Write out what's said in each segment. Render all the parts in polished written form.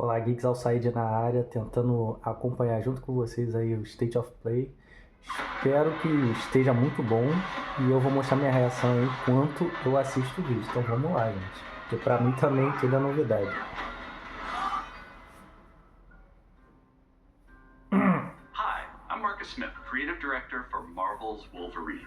Olá, Geeks Alçaide na área, tentando acompanhar junto com vocês aí o State of Play. Espero que esteja muito bom e eu vou mostrar minha reação aí enquanto eu assisto o vídeo. Então vamos lá, gente, porque pra mim também tudo é novidade. Hi, I'm Marcus Smith, Creative Director for Marvel's Wolverine.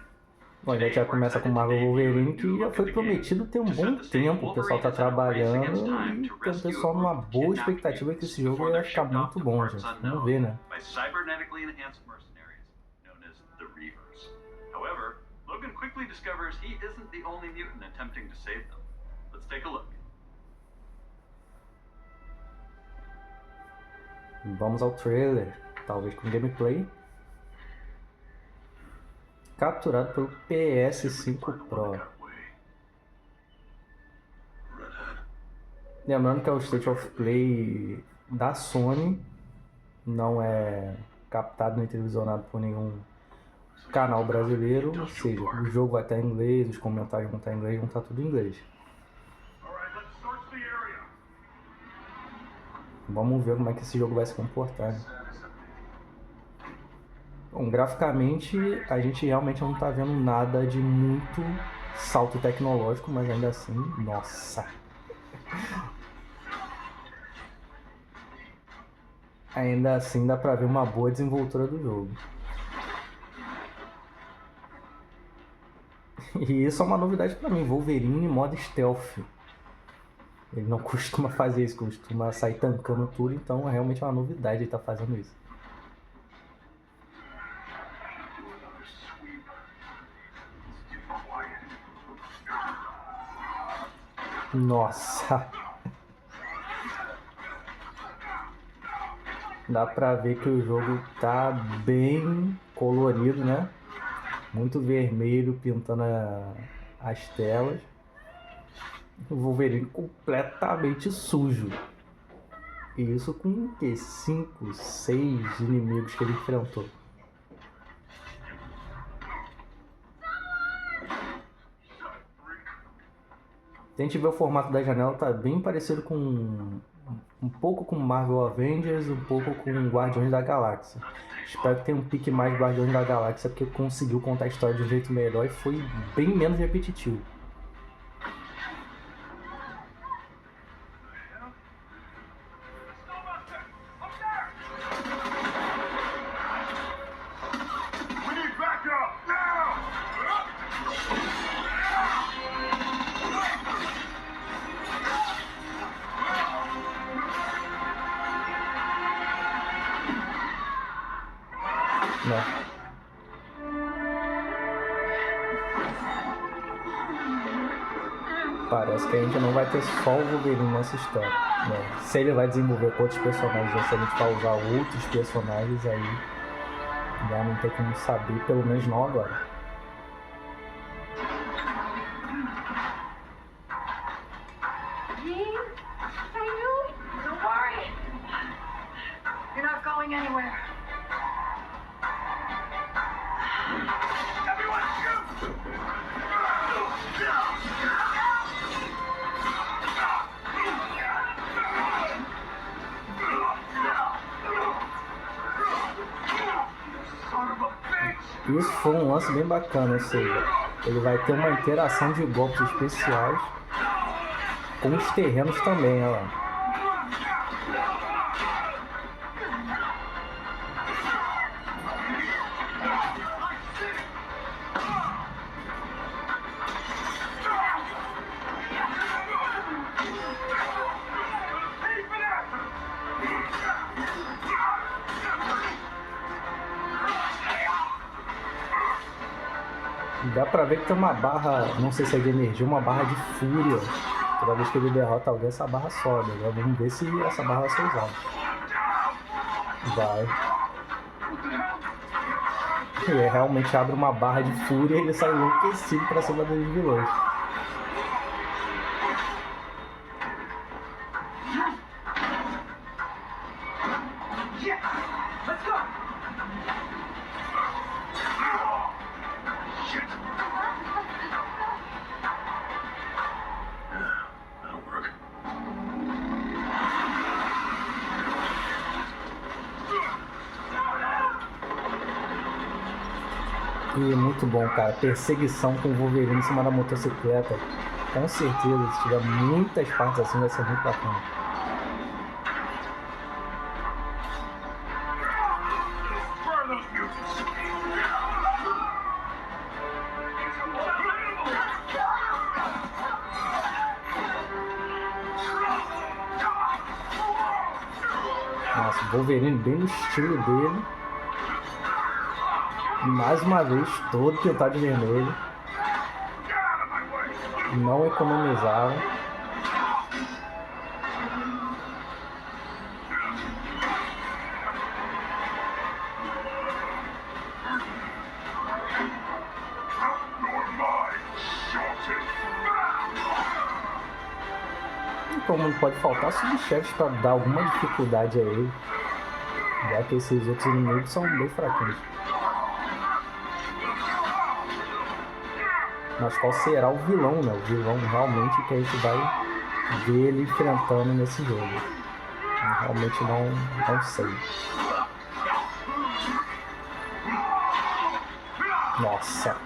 Bom, a gente já começa com Marvel Wolverine, que já foi prometido ter um bom tempo. O pessoal tá trabalhando e tem o pessoal numa boa expectativa que esse jogo vai ficar muito bom, gente. Vamos ver, né? By cybernetically enhanced mercenaries known as the Reavers. However, Logan quickly discovers he isn't the only mutant attempting to save them. Let's take a look. Vamos ao trailer, talvez com gameplay. Capturado pelo PS5 Pro. Lembrando que é o State of Play da Sony, não é captado nem televisionado por nenhum canal brasileiro, ou seja, o jogo vai estar em inglês, os comentários vão estar em inglês, vão estar tudo em inglês. Vamos ver como é que esse jogo vai se comportar, né? Bom, graficamente a gente realmente não está vendo nada de muito salto tecnológico, mas ainda assim, nossa! Ainda assim dá pra ver uma boa desenvoltura do jogo. E isso é uma novidade pra mim, Wolverine modo stealth. Ele não costuma fazer isso, costuma sair tancando tudo, então é realmente uma novidade ele estar fazendo isso. Nossa! Dá pra ver que o jogo tá bem colorido, né? Muito vermelho pintando as telas. O Wolverine completamente sujo. E isso com o quê? 5, 6 inimigos que ele enfrentou. Se a gente ver o formato da janela, tá bem parecido com um pouco com Marvel Avengers, um pouco com Guardiões da Galáxia. Espero que tenha um pique mais Guardiões da Galáxia, porque conseguiu contar a história de um jeito melhor e foi bem menos repetitivo. Né? Parece que a gente não vai ter só o Wolverine nessa história, né? Se ele vai desenvolver com outros personagens ou se a gente vai usar outros personagens, aí já não tem como saber, pelo menos não agora. Isso foi um lance bem bacana, ou seja, ele vai ter uma interação de golpes especiais com os terrenos também, olha lá. Dá pra ver que tem uma barra, não sei se é de energia, uma barra de fúria. Toda vez que ele derrota alguém, essa barra sobe. Agora vamos ver se essa barra vai ser usada. Vai. Ele realmente abre uma barra de fúria e ele sai enlouquecido pra cima dos vilões. E muito bom, cara. Perseguição com o Wolverine em cima da motocicleta. Com certeza, se tiver muitas partes assim, vai ser muito bacana. Nossa, o Wolverine bem no estilo dele. Mais uma vez, todo pintado de vermelho. Não economizaram. E como não pode faltar subchefes para dar alguma dificuldade a ele, já que esses outros inimigos são bem fraquinhos. Mas qual será o vilão, né? O vilão realmente que a gente vai ver ele enfrentando nesse jogo. Eu realmente não sei. Nossa.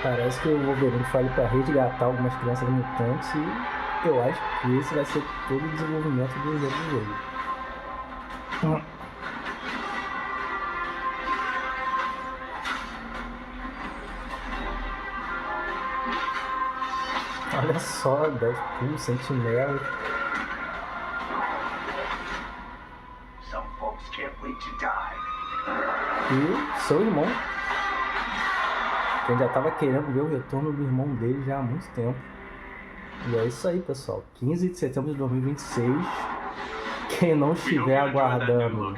Parece que o Wolverine foi ali para resgatar algumas crianças mutantes e eu acho que esse vai ser todo o desenvolvimento do jogo. Olha só, Deadpool, Sentinela. E seu irmão. Quem já estava querendo ver o retorno do irmão dele já há muito tempo. E é isso aí, pessoal. 15 de setembro de 2026. Quem não estiver aguardando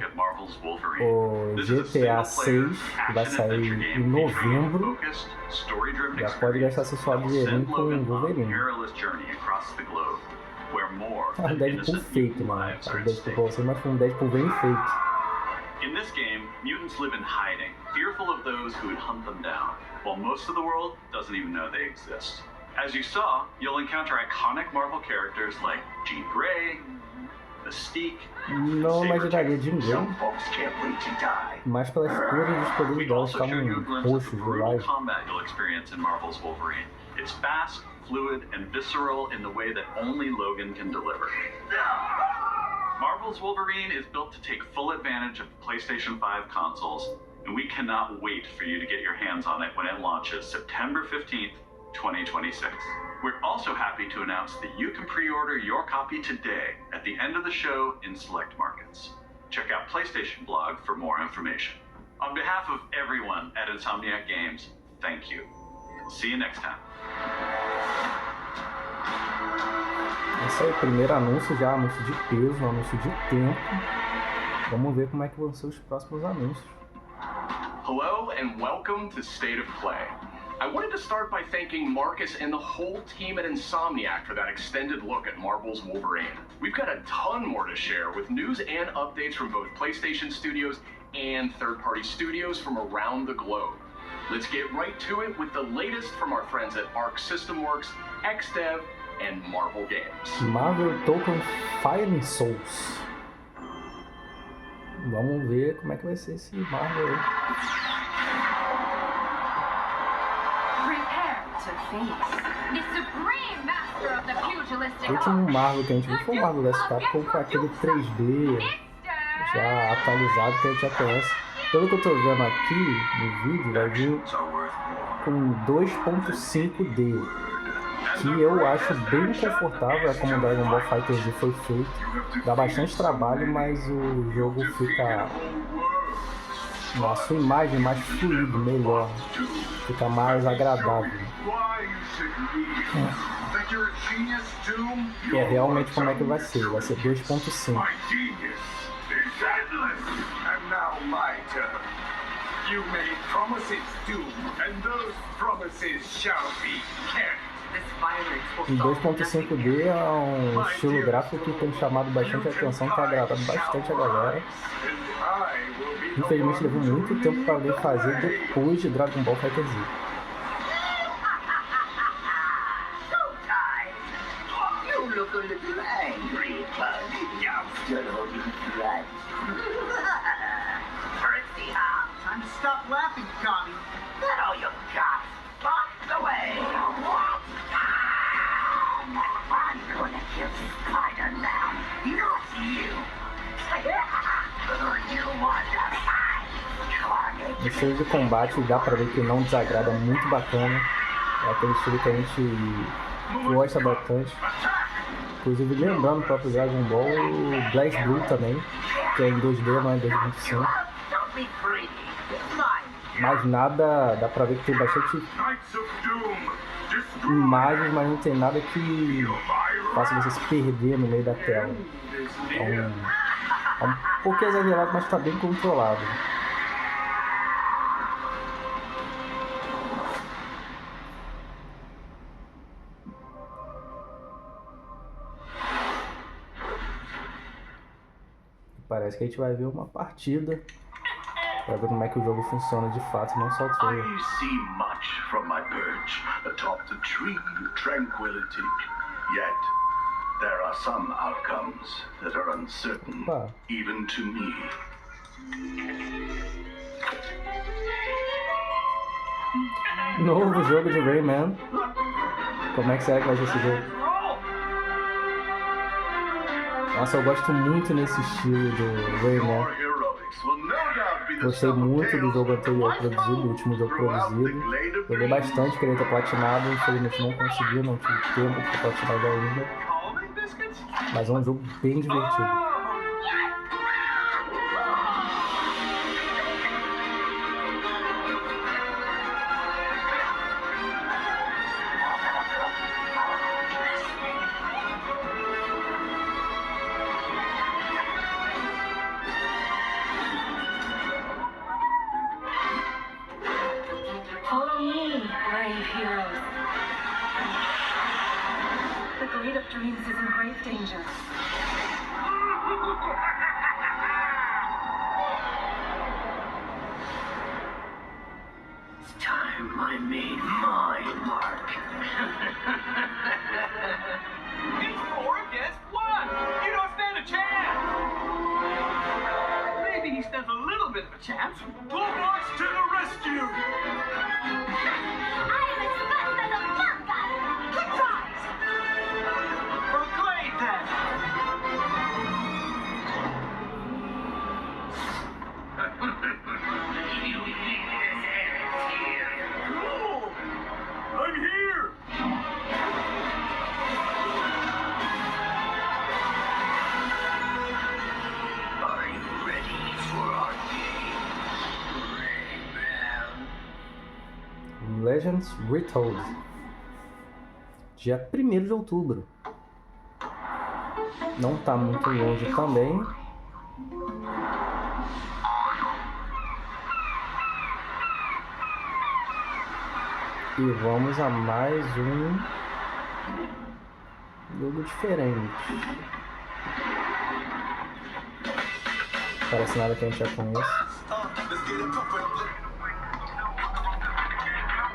o GTA 6, que vai sair em novembro, já pode gastar seu suave dinheirinho com o Wolverine. Deadpool fake, mano. Deadpool pra você, mas foi um Deadpool bem fake. In this game, mutants live in hiding, fearful of those who would hunt them down, while most of the world doesn't even know they exist. As you saw, you'll encounter iconic Marvel characters like Jean Grey, Mystique, não imaginaria Jean Grey, mas pelas cores dos poderes dela estavam roxos, lilados. Combat you'll experience in Marvel's Wolverine. It's fast, fluid, and visceral in the way that only Logan can deliver. Marvel's Wolverine is built to take full advantage of PlayStation 5 consoles, and we cannot wait for you to get your hands on it when it launches September 15th, 2026. We're also happy to announce that you can pre-order your copy today at the end of the show in select markets. Check out PlayStation Blog for more information. On behalf of everyone at Insomniac Games, thank you. See you next time. Esse aí, primeiro anúncio, já anúncio de peso, anúncio de tempo. Vamos ver como é que vão ser os próximos anúncios. Hello and welcome to State of Play. I wanted to start by thanking Marcus and the whole team at Insomniac for that extended look at Marvel's Wolverine. We've got a ton more to share with news and updates from both PlayStation Studios and third-party studios from around the globe. Let's get right to it with the latest from our friends at Arc System Works, XDev, and Marvel Games. Marvel Token Fire Souls. Vamos ver como é que vai ser esse Marvel aí. O último Marvel que a gente viu foi o Marvel vs Capcom com aquele 3D já atualizado que a gente já conhece. Pelo que eu tô vendo aqui no vídeo, vai vir com 2.5D, que eu acho bem confortável, é como o Dragon Ball FighterZ foi feito. Dá bastante trabalho, mas o jogo fica... a sua imagem mais fluido, melhor, fica mais agradável. E é realmente como é que vai ser 2.5. You made promises, Doom, and those promises shall be kept. Em 2.5D é um estilo gráfico que tem chamado bastante atenção, tem agradado bastante a galera. Infelizmente levou muito tempo para alguém fazer depois de Dragon Ball FighterZ. Time to stop laughing, Connie. That all you got? Locked away. What? I'm gonna kill this spider now. Not you. You want to fight? O estilo de combate dá pra ver que não desagrada, muito bacana. É aquele estilo que a gente gosta bastante. Inclusive lembrando o próprio Dragon Ball, o Blaze Blue também, que é em 2D, não é 2.5. Mas nada, dá pra ver que tem bastante imagens, mas não tem nada que faça você se perder no meio da tela. É um pouco exagerado, mas tá bem controlado. Parece que a gente vai ver uma partida para ver como é que o jogo funciona de fato, não só o trailer. I see much from my perch atop the tree of tranquility. Yet there are some outcomes that are uncertain, even to me. Novo jogo de Rayman. Como é que será que vai ser esse jogo? Nossa, eu gosto muito nesse estilo do Rayman. Gostei muito do jogo anterior produzido, do último jogo produzido. Joguei bastante, queria ter platinado, infelizmente não consegui, não tive tempo para platinar ainda. Mas é um jogo bem divertido. Follow me, brave heroes. The Glade of Dreams is in great danger. It's time I made my mark. It's 4 against 1. You don't stand a chance. Maybe he stands a little bit of a chance. Bulldogs to the rescue. I am as fast as a blanca. Surprise! For Glade, then. You think this ends here? No! I'm here! Are you ready for our game, Rayman? Legends Retold. Dia 1º de outubro. Não tá muito longe também. E vamos a mais um jogo diferente. Parece nada que a gente já conhece.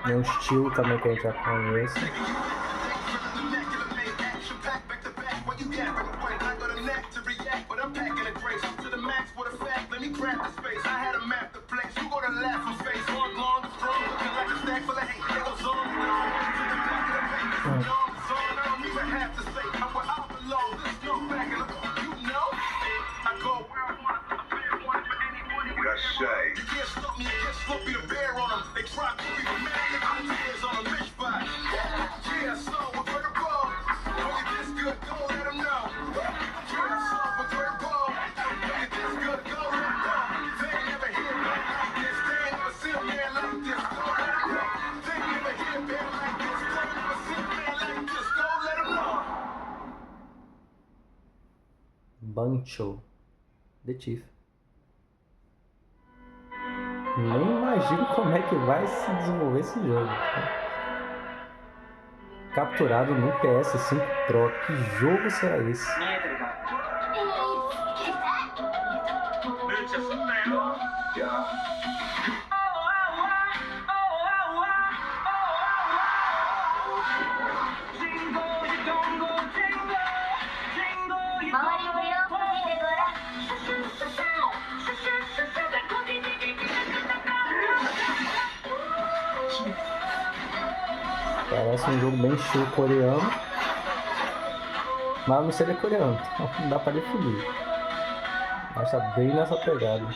É um estilo também que a gente já conhece. Just say Bancho, The Thief. Nem imagino como é que vai se desenvolver esse jogo. Capturado no PS5 Pro. Que jogo será esse? Parece um jogo bem estilo coreano, mas não sei se ele é coreano, então não dá pra definir. Mas tá bem nessa pegada.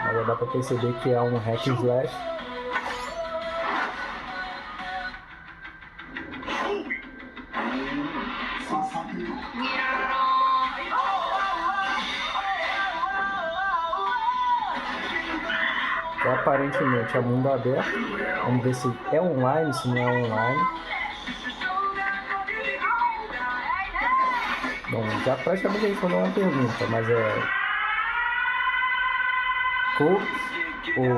Mas já dá pra perceber que é um hack and slash. Aparentemente é mundo aberto. Vamos ver se é online, se não é online. Bom, já praticamente respondeu uma pergunta, mas é co ou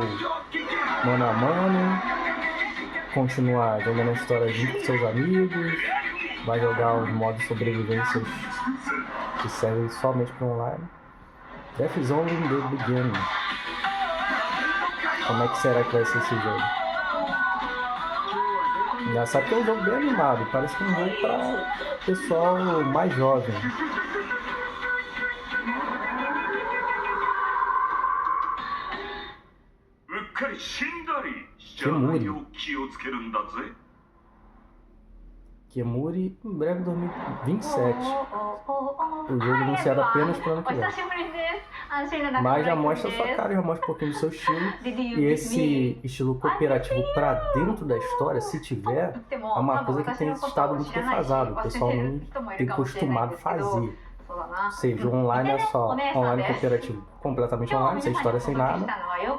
mano a mano, continuar jogando a história junto com seus amigos, vai jogar os modos de sobrevivência que servem somente para online. Death Zone in the Beginning. Como é que será que vai ser esse jogo? Engraçado que é um jogo bem animado, parece que é um jogo para pessoal mais jovem. Kemuri em breve 2027. O jogo anunciado apenas para o ano que vem. Mas já mostra a sua cara, já mostra um pouquinho do seu estilo. E esse estilo cooperativo para dentro da história, se tiver, é uma coisa que tem estado muito defasado. O pessoal não tem acostumado a fazer. Ou seja, online é só online cooperativo completamente online, sem história, sem nada.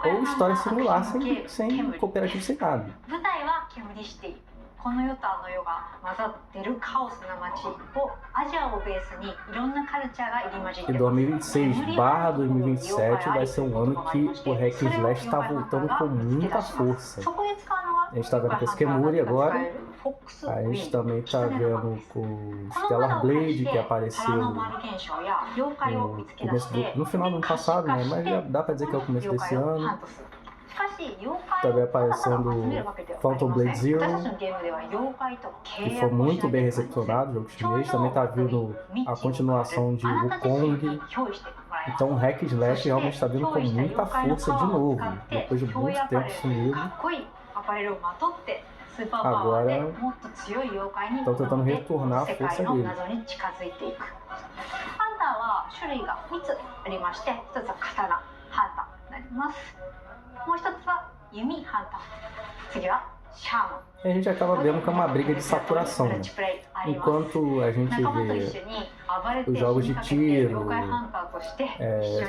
Ou história singular, sem cooperativo, sem nada. E 2026/2027 vai ser um ano que o hack and slash está voltando com muita força. A gente está vendo com esse Kemuri agora. A gente também está vendo com Stellar Blade, que apareceu no final do ano passado, né? Mas já dá para dizer que é o começo desse ano. Também aparecendo Phantom Blade Zero, que foi muito bem recepcionado, jogo chinês. Também está vindo a continuação de Wukong. Então o hack slash realmente está vindo com muita força de novo, depois de muito tempo sumido. Agora estão tentando retornar a força dele. E a gente acaba vendo que é uma briga de saturação, né? Enquanto a gente vê os jogos de tiro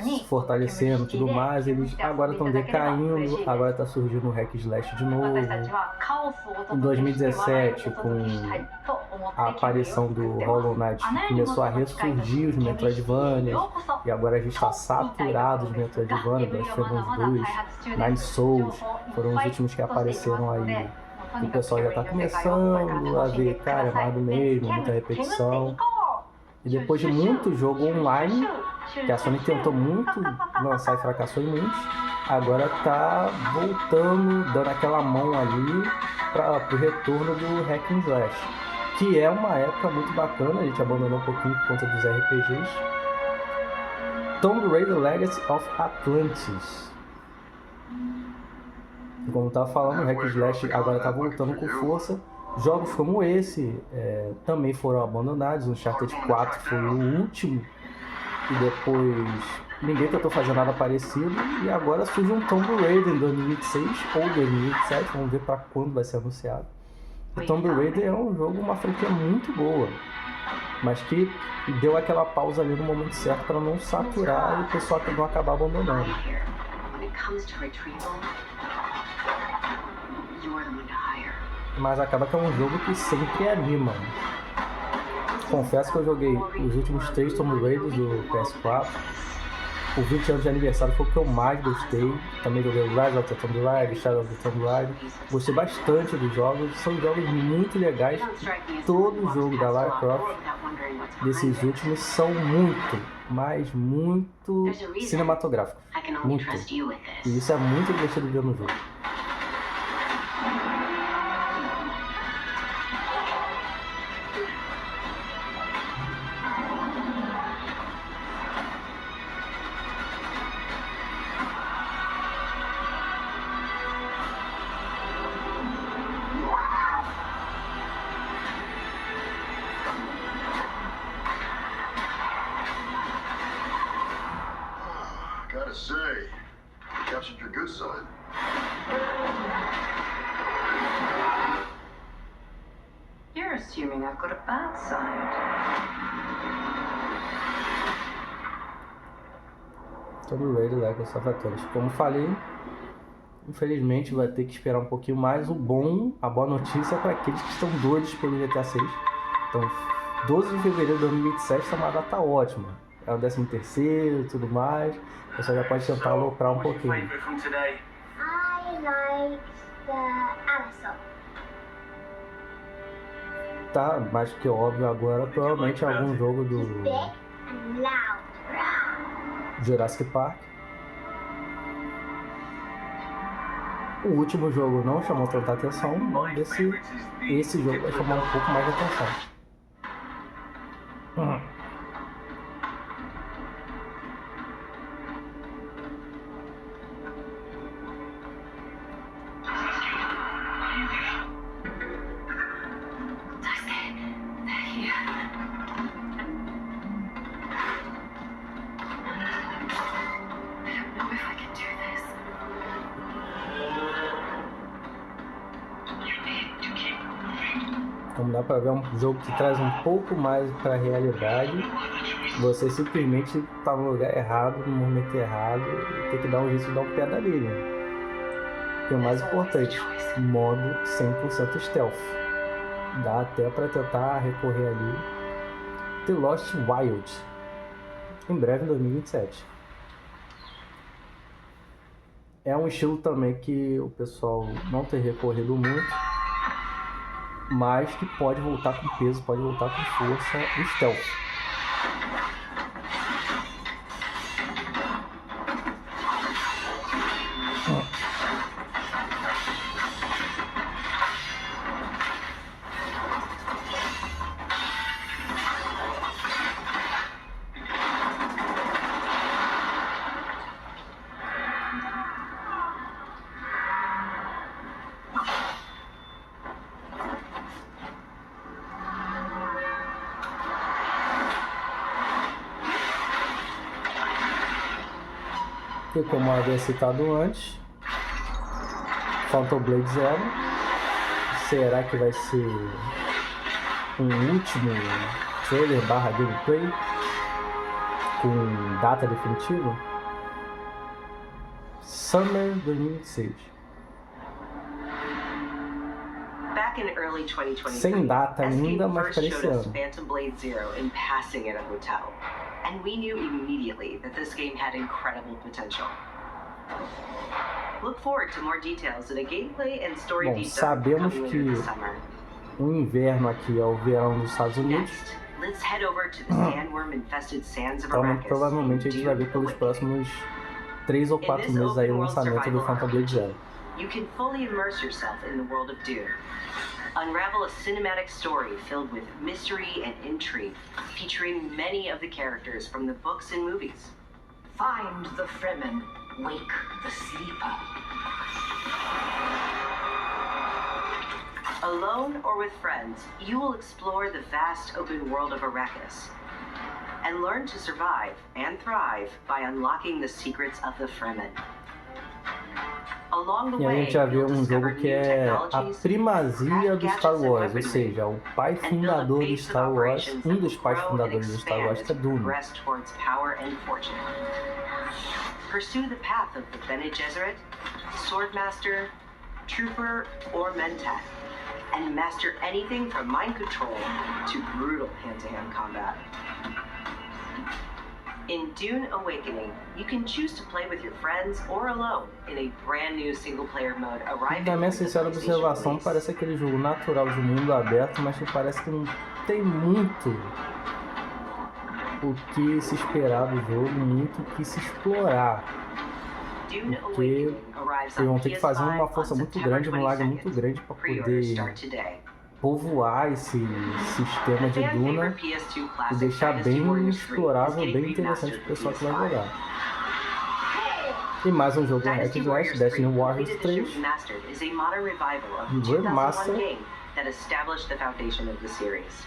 se fortalecendo e tudo mais, eles agora estão decaindo, agora está surgindo o hack slash de novo. Em 2017, com a aparição do Hollow Knight, começou a ressurgir os Metroidvania, e agora a gente está saturado de Metroidvania. Nós tivemos dois, Nine Souls, foram os últimos que apareceram aí. O pessoal já está começando a ver, cara, é mais do mesmo, muita repetição. E depois de muito jogo online, que a Sony tentou muito lançar e fracassou em muitos, agora está voltando, dando aquela mão ali para o retorno do hack and slash, que é uma época muito bacana. A gente abandonou um pouquinho por conta dos RPGs. Tomb Raider Legacy of Atlantis. Como eu tava falando, o hack slash agora tá voltando com força. Jogos como esse também foram abandonados. O Uncharted 4 foi o último e depois ninguém tentou fazer nada parecido. E agora surge um Tomb Raider em 2026 ou 2027, vamos ver para quando vai ser anunciado. O Tomb Raider é um jogo, uma franquia muito boa, mas que deu aquela pausa ali no momento certo para não saturar e o pessoal não acabar abandonando. Mas acaba que é um jogo que sempre anima. Confesso que eu joguei os últimos 3 Tomb Raiders do PS4. O 20 anos de aniversário foi o que eu mais gostei. Também joguei Rise of the Tomb Raider, Shadow of the Tomb Raider. Gostei bastante dos jogos. São jogos muito legais. Todo jogo da Lara Croft desses últimos são muito, mas muito cinematográficos. Muito. E isso é muito divertido de ver no jogo. Gotta say, captured your good side. You're assuming I've got a bad side. Tomb Raider Legacy of Athens. Como falei, infelizmente vai ter que esperar um pouquinho mais. A boa notícia é para aqueles que estão doidos pelo GTA 6. Então, 12 de fevereiro de 2027 é uma data ótima. É o 13º e tudo mais. Você já pode tentar aloprar um pouquinho. I like the Amazon. Tá, mais que óbvio agora, provavelmente algum jogo do Big and loud. Jurassic Park. O último jogo não chamou tanta atenção, vamos ver se esse jogo vai chamar um pouco mais de atenção. Como dá pra ver, é um jogo que traz um pouco mais pra realidade. Você simplesmente tá no lugar errado, no momento errado, e tem que dar um jeito de dar um pé dali, né? E o mais importante, modo 100% stealth. Dá até pra tentar recorrer ali. The Lost Wild, em breve em 2027. É um estilo também que o pessoal não tem recorrido muito, mas que pode voltar com peso, pode voltar com força, o stealth. E como eu havia citado antes, Phantom Blade Zero, será que vai ser um último trailer / gameplay com data definitiva? Summer 2026. Sem data ainda, mas para esse ano. Phantom Blade Zero in passing at a hotel. And we knew immediately that this game had incredible potential. Look forward to more details in a gameplay and story Bom, sabemos que o inverno aqui é o verão dos Estados Unidos. Let's head over to the sandworm infested sands of Então, Arrakis. provavelmente a gente vai ver pelos próximos 3 ou 4 meses aí o lançamento do Phantom Blade Zero. You can fully immerse yourself in the world of Dune. Unravel a cinematic story filled with mystery and intrigue, featuring many of the characters from the books and movies. Find the Fremen, wake the sleeper. Alone or with friends, you will explore the vast open world of Arrakis and learn to survive and thrive by unlocking the secrets of the Fremen. Along the E a way, gente já vê you'll um discover jogo que new é a technologies, primazia do Star gadgets and Wars, ou weaponry, seja, o pai and build a fundador do base of Star Wars, operations um that dos will pais grow and fundadores do Star Wars, expand que é as you Dune. progress towards power and fortune. Pursue the path of the Bene Gesserit, Swordmaster, Trooper, or Mentat, and master anything from mind control to brutal hand-to-hand combat. In Dune Awakening, you can choose to play with your friends or alone in a brand new single-player mode arriving Na minha with the sincera PlayStation observação, release. parece aquele jogo natural de mundo aberto, mas que parece que não tem muito o que se esperar do jogo, muito o que se explorar. Dune Porque Awakening arrives eles vão on ter que fazer PS5 uma on força muito September grande, um lag 22nd. muito grande para Pre-orders poder start today. povoar esse sistema de Fan Duna favorite PS2 e classic deixar Dynasty bem Warriors 3 is explorável, getting bem interessante remastered para o pessoal for que vai PS5. jogar. E mais um jogo Hack Dynasty Slash, Warriors 3 Destiny Warriors Complete 3. Edition Remastered is a modern revival of the Remaster. 2001 game that established the foundation of the series.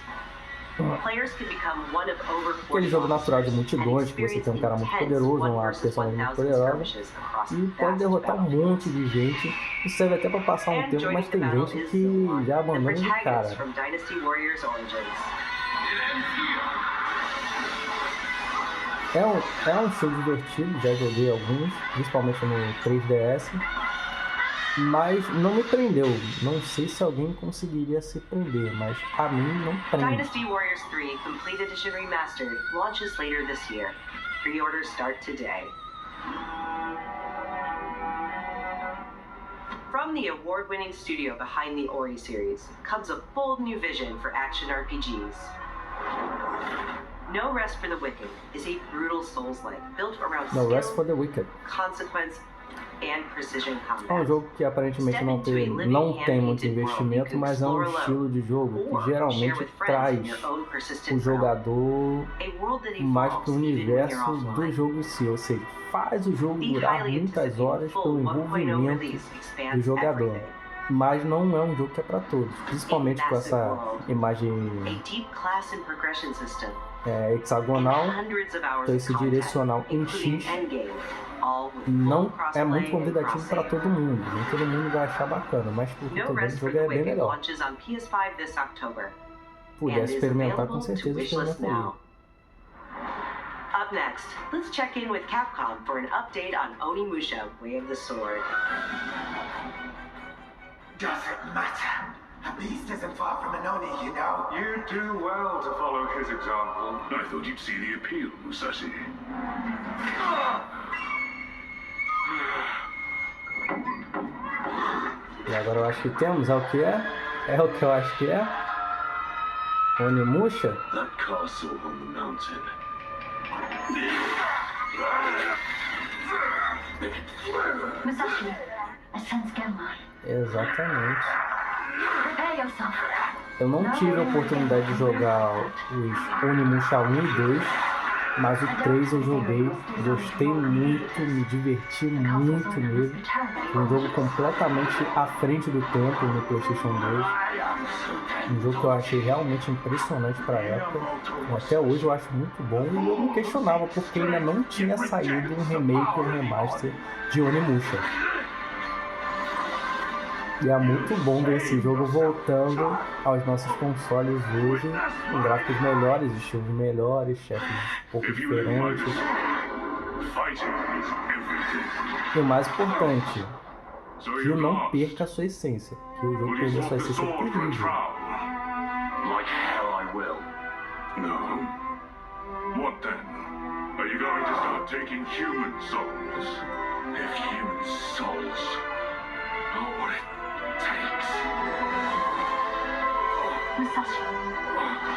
Players can become one of over 40 Aquele jogo natural de monsters and multidões, que você tem um cara muito experience poderoso, intense uma 1 versus personagem muito 1000 poderosa, skirmishes across e vast pode derrotar um battlefields. monte de gente. Isso serve até para passar um And tempo, joining mas the tem battle gente is que Zilmon, já the abandona de protagonist cara. from Dynasty Warriors Origins. É um show divertido, já joguei alguns, principalmente no 3DS, mas não me prendeu. Não sei se alguém conseguiria se prender, mas a mim não prende. Dynasty Warriors 3 Complete Edition Remastered launches later this year. Pre-orders start today. From the award-winning studio behind the Ori series comes a bold new vision for action RPGs. No Rest for the Wicked is a brutal Souls-like built around No Rest skill, for the Wicked. consequence, and precision É um combat. jogo que aparentemente não tem muito investimento, mas é um estilo de jogo que geralmente traz o jogador mais para o universo do jogo em si, ou seja, faz o jogo durar muitas horas pelo envolvimento do jogador. Mas não é um jogo que é para todos, principalmente com essa imagem hexagonal, então esse direcional em X não é muito convidativo para todo mundo. Nem todo mundo vai achar bacana, mas porque também o jogo é bem legal. Puder experimentar, com certeza experimentaria. Up next, let's check in with Capcom for an update on Onimusha: Way of the Sword. Doesn't matter. A beast isn't far from an Oni, you know. You'd do well to follow his example. I thought you'd see the appeal, Musashi. E agora eu acho que temos, é o que é? É o que eu acho que é? Onimusha? That castle on the mountain. Musashi, I sense Genma. Exatamente. Prepare yourself. Eu não tive a oportunidade de jogar os Onimusha 1 e 2, mas o 3 eu joguei, gostei muito, me diverti muito mesmo. Foi um jogo completamente à frente do tempo no PlayStation 2. Um jogo que eu achei realmente impressionante para a época. Até hoje eu acho muito bom e eu me questionava porque ainda não tinha saído um remake ou um remaster de Onimusha. E é muito bom ver esse jogo voltando aos nossos consoles hoje, com gráficos melhores, estilos melhores, chefes um pouco diferentes. E o mais importante, que não perca a sua essência, que o jogo perder a sua essência é terrível. Like hell I will. No. What then? Are you going to start taking human souls? If human souls are what it takes. Musashi,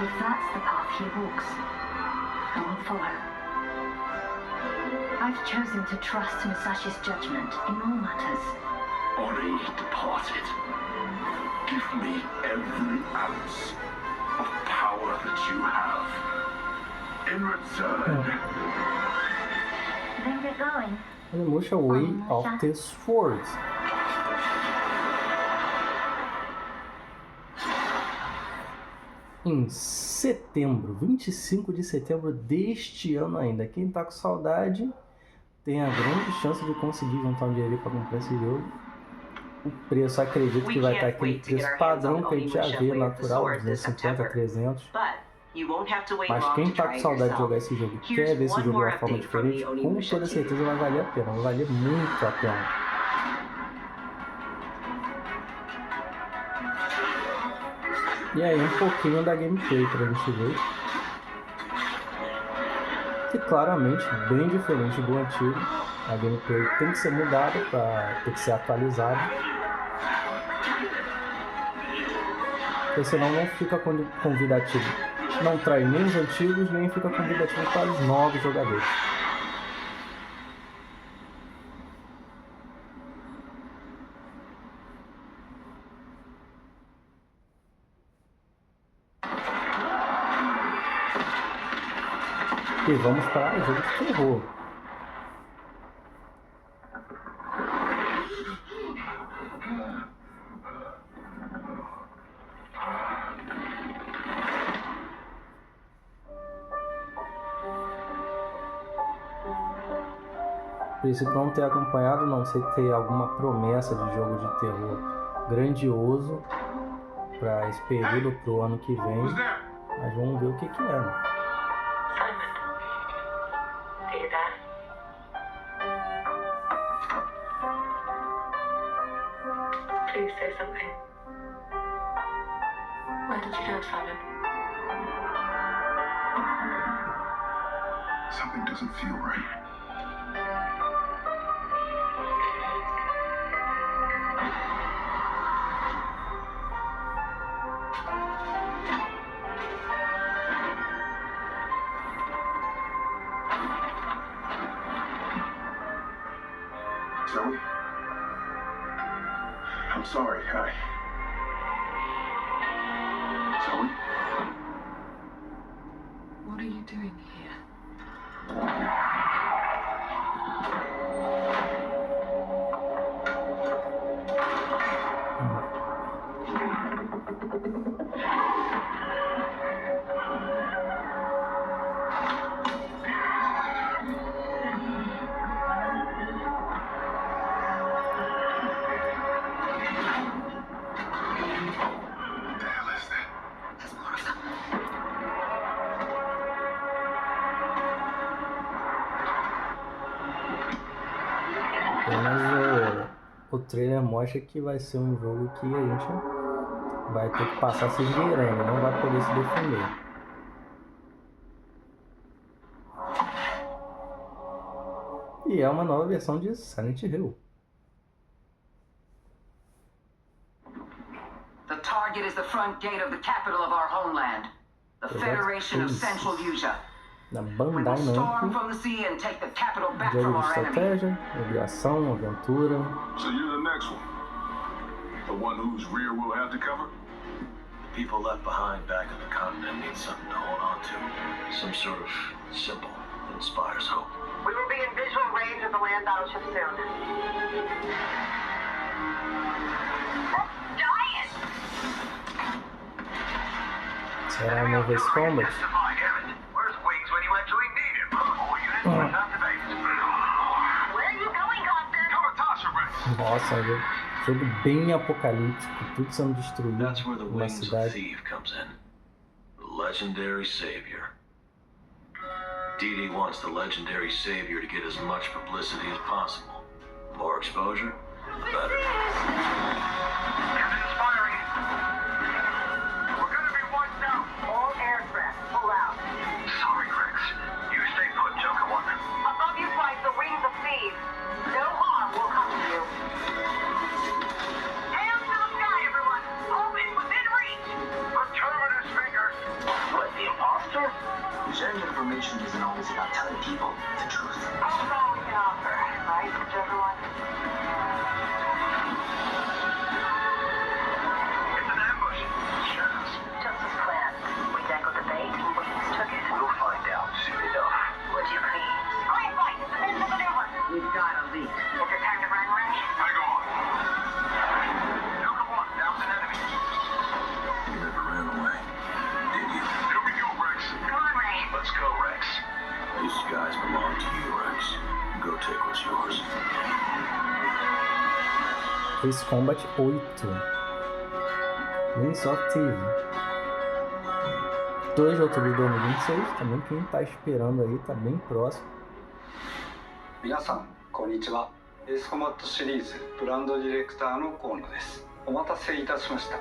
if that's the path he walks, I will follow. I've chosen to trust Musashi's judgment in all matters. Ori departed. Give me every ounce of power that you have. In return. Then get going. Onimusha Way of the Sword. em setembro, 25 de setembro deste ano ainda. Quem tá com saudade tem a grande chance de conseguir juntar um dinheiro para comprar esse jogo. O preço, acredito que vai estar aquele preço padrão que a gente já vê, natural, 250, 300. Mas quem tá com saudade de jogar esse jogo e quer ver esse jogo de uma forma diferente, com toda certeza vai valer a pena, vai valer muito a pena. E aí um pouquinho da gameplay pra gente ver. Que claramente bem diferente do antigo. A gameplay tem que ser mudada, tem que ser atualizada. Porque senão não fica convidativo. Não trai nem os antigos, nem fica convidativo para os novos jogadores. E vamos para o jogo de terror. Preciso não ter acompanhado, não sei ter alguma promessa de jogo de terror grandioso para esse período, para o ano que vem. Mas vamos ver o que é, né? Please say something. Where did you go, Simon? Something doesn't feel right. Zoe? I'm sorry, Zoe? What are you doing here? Apenas o trailer mostra que vai ser um jogo que a gente vai ter que passar se esgueirando, não vai poder se defender. E é uma nova versão de Silent Hill. The target is the front gate of the capital of our homeland, the Federation of Central Asia. Da Bandai Namco, jogo de estratégia, aviação, aventura. So you're the next one? The one whose rear we'll have to cover? The people left behind back on the continent need something to hold on to. Some sort of symbol that inspires hope. We will be in visual range of the land battleship soon. Será uma vez combat? Nossa, jogo bem apocalíptico, tudo sendo destruído na cidade. Legendary Savior. Dee wants the legendary Savior to get as much publicity as possible. More exposure, the better. Inspiring. We're gonna be wiped out. All aircraft, pull out. Sorry, Rex. You stay put, Joker One. Above you flies the wings of thieves. No harm will come to you. Hands to the sky, everyone. Open within reach. The Terminus fingers. What, the imposter? Sharing information isn't always about telling people the truth. That's all we can offer, right, everyone? It's an ambush. Yes. Just as planned. We dangled the bait and Williams took it. We'll find out soon enough. Would you please? Green light, defend the maneuver. We've got a leak. Is it time to run, Rex? Hang on. Joker One, down's an enemy. He never ran away. Dee Ace Combat 8. Wings of TV. 2 de outubro de 2026. Também quem tá esperando aí, tá bem próximo. 皆さんこんにちは。エースコンバットシリーズブランドディレクターの河野です。お待たせいたしました。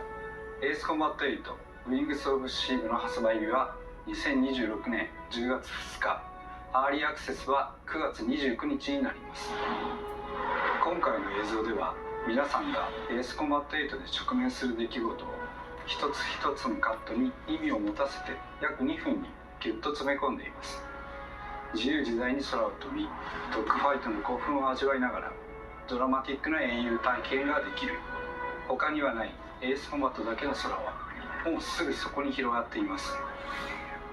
エースコンバット8ウィングスオブシームの発売日は2026年10月2日。アーリーアクセスは9月29日になります。今回の映像では皆さんがエースコンバット8で直面する出来事を一つ一つのカットに意味を持たせて約2分にギュッと詰め込んでいます。自由自在に空を飛び、ドッグファイトの興奮を味わいながらドラマティックな英雄体験ができる。他にはないエースコンバットだけの空はもうすぐそこに広がっています。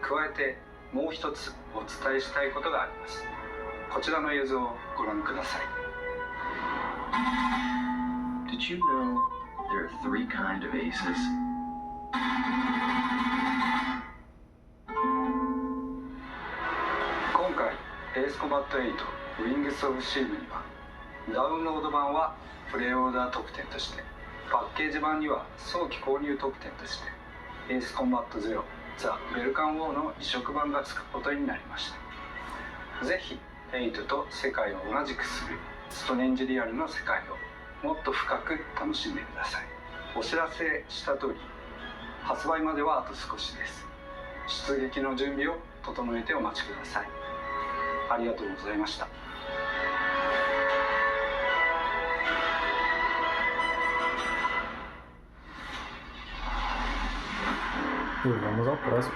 加えてもう一つお伝えしたいことがあります。こちらの映像をご覧ください。 Did you know there are 3 kinds of aces? 今回エースコンバット8ウィングスオブシームにはダウンロード版はプレイオーダー特典として、パッケージ版には早期購入特典としてエースコンバット0ザ・ベルカンウォーの移植版がつくことになりました。ぜひ8と世界を同じくするストレンジリアルの世界をもっと深く楽しんでください。お知らせした通り発売まではあと少しです。出撃の準備を整えてお待ちください。ありがとうございました。E vamos ao próximo.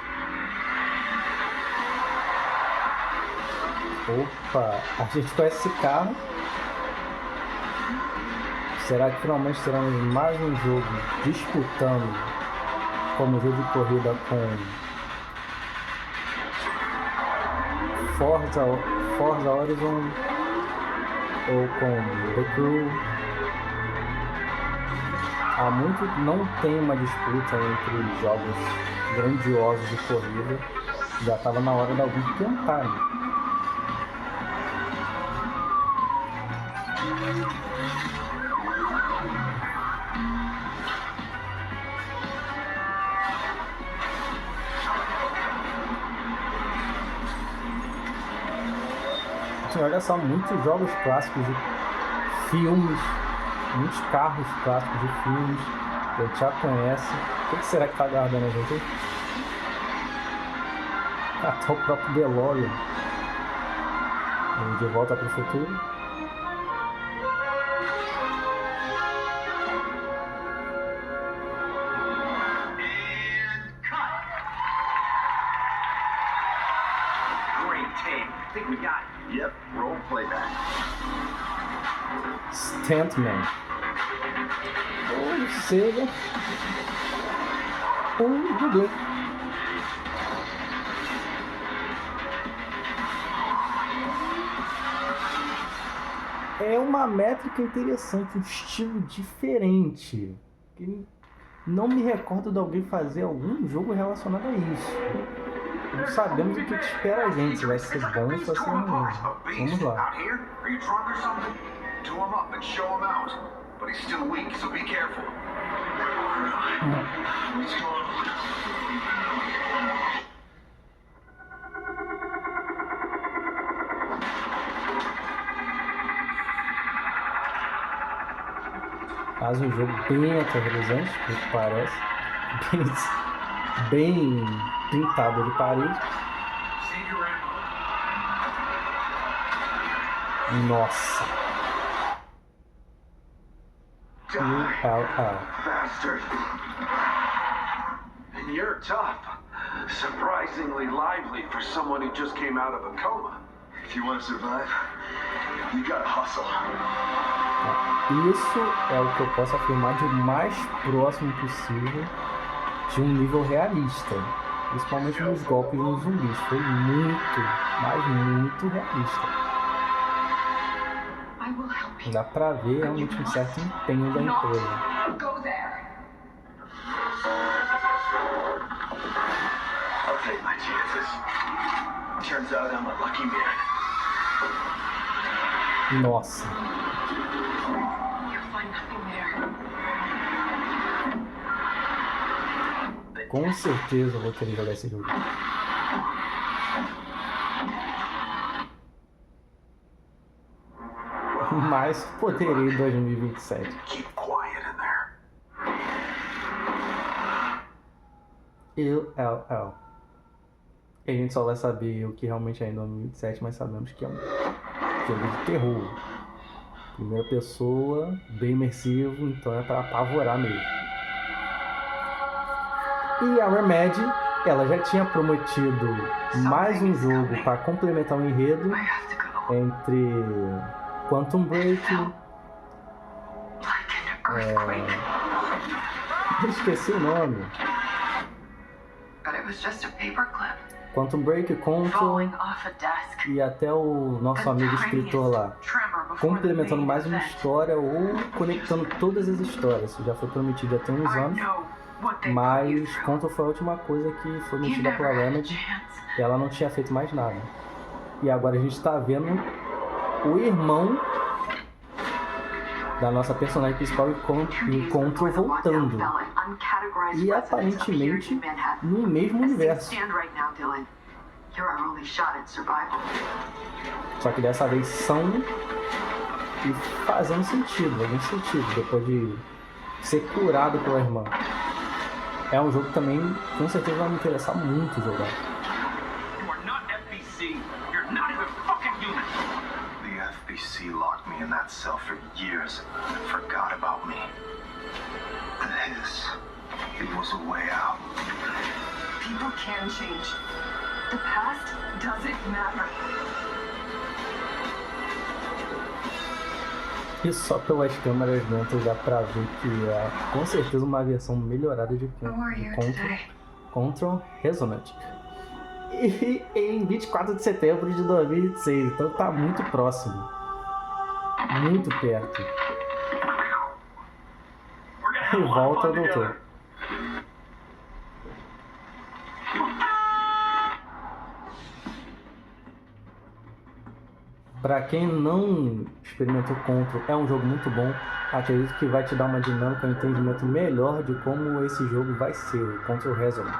Opa, a gente conhece esse carro. Será que finalmente teremos mais um jogo disputando como jogo de corrida com Forza Horizon ou com The Crew? Há muito não tem uma disputa entre jogos grandiosos de corrida. Já estava na hora de alguém tentar, né? Olha só, muitos jogos clássicos de filmes, muitos carros clássicos de filmes que a gente já conhece. O que será que tá aguardando a gente? Até o próprio DeLorean. De Volta para o Futuro. Yep, roll playback. Stuntman. Ou seja, dublê. É uma métrica interessante, um estilo diferente. Não me recordo de alguém fazer algum jogo relacionado a isso. Não sabemos o que espera a gente, se vai ser bom ou se vai ser ruim. Vamos lá. Faz um jogo bem aterrorizante, pelo que parece. Bem pintado de parede. Nossa. Bastard. And you're tough. Surprisingly lively for someone who just came out of a coma. If you want to survive, you gotta hustle. Isso é o que eu posso afirmar de mais próximo possível de um nível realista, principalmente nos golpes nos zumbis. Foi muito, mas muito realista. Dá pra ver realmente um certo empenho da empresa. I'll take my chances. Turns out I'm a lucky man. Nossa. Com certeza eu vou querer jogar esse jogo. Mas poderei em 2027. Keep quiet in there. ILL. E a gente só vai saber o que realmente é em 2027, mas sabemos que é um jogo de terror. Primeira pessoa, bem imersivo, então é para apavorar mesmo. E a Remedy, ela já tinha prometido mais um jogo para complementar o enredo entre Quantum Break, esqueci o nome. Quantum Break, Control e até o nosso amigo escritor lá, complementando mais uma história ou conectando todas as histórias. Isso já foi prometido há uns anos, mas Control foi a última coisa que foi metida pela Remedy e ela não tinha feito mais nada. E agora a gente está vendo o irmão da nossa personagem principal em Control voltando. E aparentemente no mesmo universo. Só que dessa vez são e fazendo sentido, algum sentido, depois de ser curado pela irmã. É um jogo que também com certeza vai me interessar muito jogar. FBC locked me in that cell for years and forgot about me. But it was a way out. People can change. The past doesn't matter. E só pelas câmeras dentro dá pra ver que é com certeza uma versão melhorada de Control Resonant. E em 24 de setembro de 2026, então tá muito próximo. Muito perto. E volta, doutor. Pra quem não experimentou Control, é um jogo muito bom. Acredito que vai te dar uma dinâmica, um entendimento melhor de como esse jogo vai ser, o Control Resonant.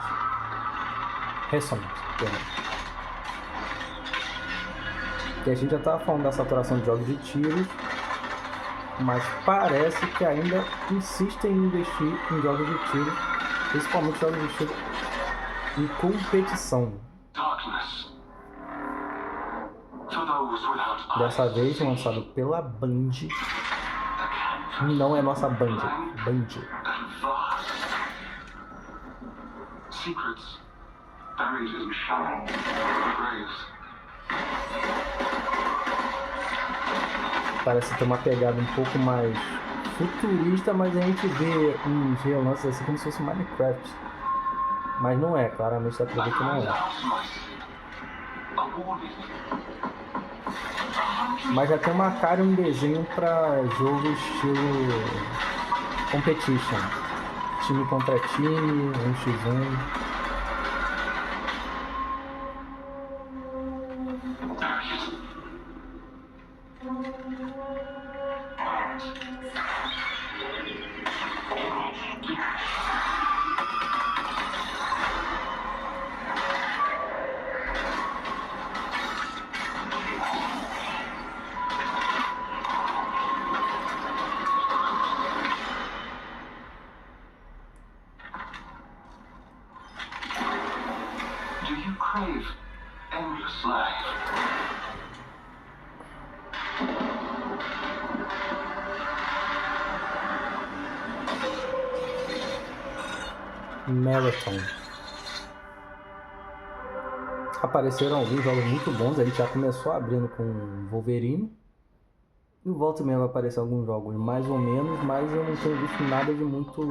E a gente já estava falando da saturação de jogos de tiros, mas parece que ainda insistem em investir em jogos de tiro, principalmente jogos de tiro em competição. Dessa vez lançado pela Band. Não é nossa Band, Band. Secrets buried in shallow graves. Parece ter uma pegada um pouco mais futurista, mas a gente vê uns relances assim como se fosse Minecraft. Mas não é, claramente dá pra ver que não é. Mas já tem uma cara e um desenho pra jogo estilo competition. Time contra time, 1x1. Marathon. Apareceram alguns jogos muito bons, a gente já começou abrindo com Wolverine. E volta e meia vai aparecer alguns jogos mais ou menos, mas eu não tenho visto nada de muito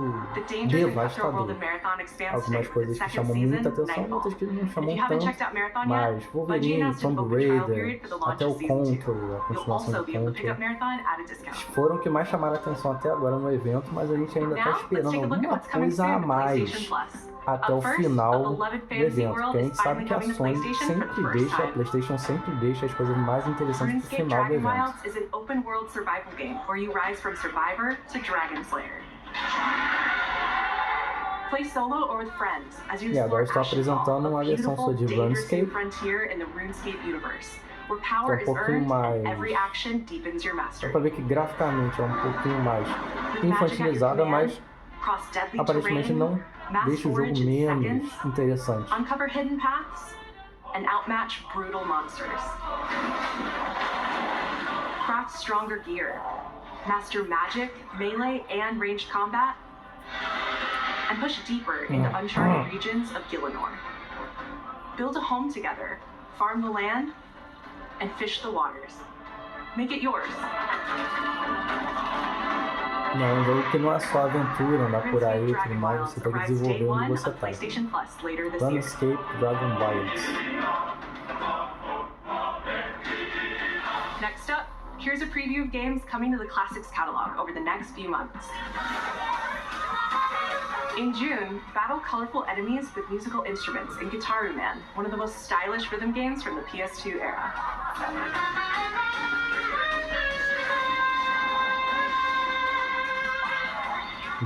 devastador. Algumas coisas que chamam muita atenção, outras que não chamam tanto. Mas Wolverine, Tomb Raider, até o Control, a continuação do Control, foram que mais chamaram a atenção até agora no evento, mas a gente ainda está esperando alguma coisa a mais até o final do evento, porque a gente sabe que a Sony sempre deixa, a PlayStation sempre deixa as coisas mais interessantes pro final do evento. Wilds is an open world survival game where you rise from survivor to dragon slayer. Play solo or with friends as you Agora explore estou apresentando uma versão só de RuneScape. frontier in the RuneScape universe, where power is pouquinho earned mais... and every action deepens your Dá mastery. pra ver que graficamente é um pouquinho mais infantilizada, mas Cross deadly aparentemente terrain, não mass deixa o jogo forage in menos seconds, interessante. uncover hidden paths, and outmatch brutal monsters. Craft stronger gear, master magic, melee, and ranged combat, and push deeper into uncharted regions of Gielinor. Build a home together, farm the land, and fish the waters. Make it yours. Não, é um jogo que não é só aventura, andar por aí e tudo mais, você tem que desenvolver onde você tá. PlayStation Plus later this year. RuneScape Dragon Wilds. Next up, here's a preview of games coming to the Classics catalog over the next few months. In June, battle colorful enemies with musical instruments in Guitar Man, one of the most stylish rhythm games from the PS2 era.